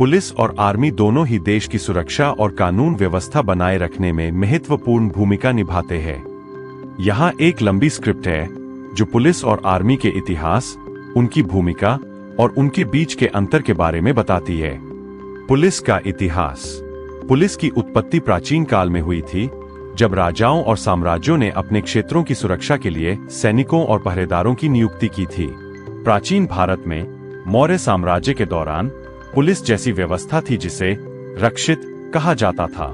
Police और army दोनों ही देश की सुरक्षा और कानून व्यवस्था बनाए रखने में महत्वपूर्ण भूमिका निभाते हैं। यहाँ एक लंबी स्क्रिप्ट है जो पुलिस और आर्मी के इतिहास, उनकी भूमिका और उनके बीच के अंतर के बारे में बताती है। पुलिस का इतिहास। पुलिस की उत्पत्ति प्राचीन काल में हुई थी, जब राजाओं और साम्राज्यों ने अपने क्षेत्रों की सुरक्षा के लिए सैनिकों और पहरेदारों की नियुक्ति की थी। प्राचीन भारत में मौर्य साम्राज्य के दौरान पुलिस जैसी व्यवस्था थी जिसे रक्षित कहा जाता था।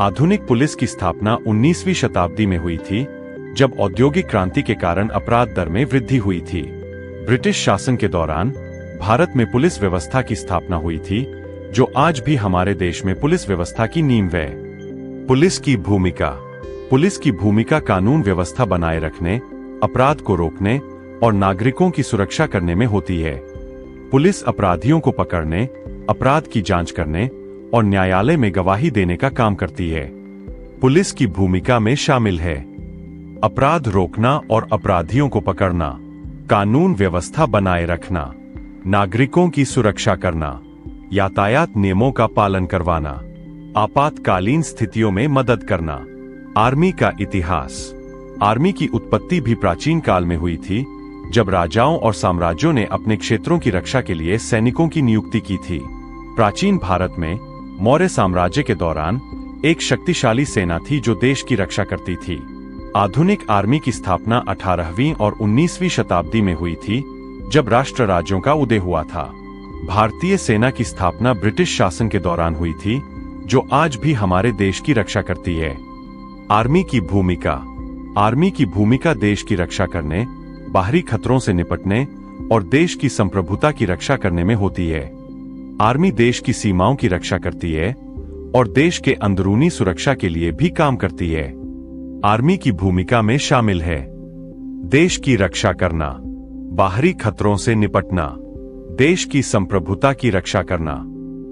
आधुनिक पुलिस की स्थापना 19वीं शताब्दी में हुई थी, जब औद्योगिक क्रांति के कारण अपराध दर में वृद्धि हुई थी। ब्रिटिश शासन के दौरान भारत में पुलिस व्यवस्था की स्थापना हुई थी, जो आज भी हमारे देश में पुलिस व्यवस्था की नींव है। पुलिस की भूमिका। पुलिस की भूमिका कानून व्यवस्था बनाए रखने, अपराध को रोकने और नागरिकों की सुरक्षा करने में होती है। पुलिस अपराधियों को पकड़ने, अपराध की जांच करने और न्यायालय में गवाही देने का काम करती है। पुलिस की भूमिका में शामिल है अपराध रोकना और अपराधियों को पकड़ना, कानून व्यवस्था बनाए रखना, नागरिकों की सुरक्षा करना, यातायात नियमों का पालन करवाना, आपातकालीन स्थितियों में मदद करना। आर्मी का इतिहास। आर्मी की उत्पत्ति भी प्राचीन काल में हुई थी, जब राजाओं और साम्राज्यों ने अपने क्षेत्रों की रक्षा के लिए सैनिकों की नियुक्ति की थी। प्राचीन भारत में मौर्य साम्राज्य के दौरान एक शक्तिशाली सेना थी जो देश की रक्षा करती थी। आधुनिक आर्मी की स्थापना 18वीं और 19वीं शताब्दी में हुई थी, जब राष्ट्र राज्यों का उदय हुआ था। भारतीय सेना की स्थापना ब्रिटिश शासन के दौरान हुई थी, जो आज भी हमारे देश की रक्षा करती है। आर्मी की भूमिका। आर्मी की भूमिका देश की रक्षा करने, बाहरी खतरों से निपटने और देश की संप्रभुता की रक्षा करने में होती है। आर्मी देश की सीमाओं की रक्षा करती है और देश के अंदरूनी सुरक्षा के लिए भी काम करती है। आर्मी की भूमिका में शामिल है देश की रक्षा करना, बाहरी खतरों से निपटना, देश की संप्रभुता की रक्षा करना,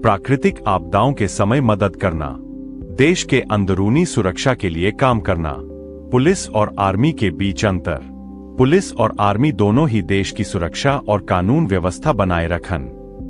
प्राकृतिक आपदाओं के समय मदद करना, देश के अंदरूनी सुरक्षा के लिए काम करना। पुलिस और आर्मी के बीच अंतर। पुलिस और आर्मी दोनों ही देश की सुरक्षा और कानून व्यवस्था बनाए रखन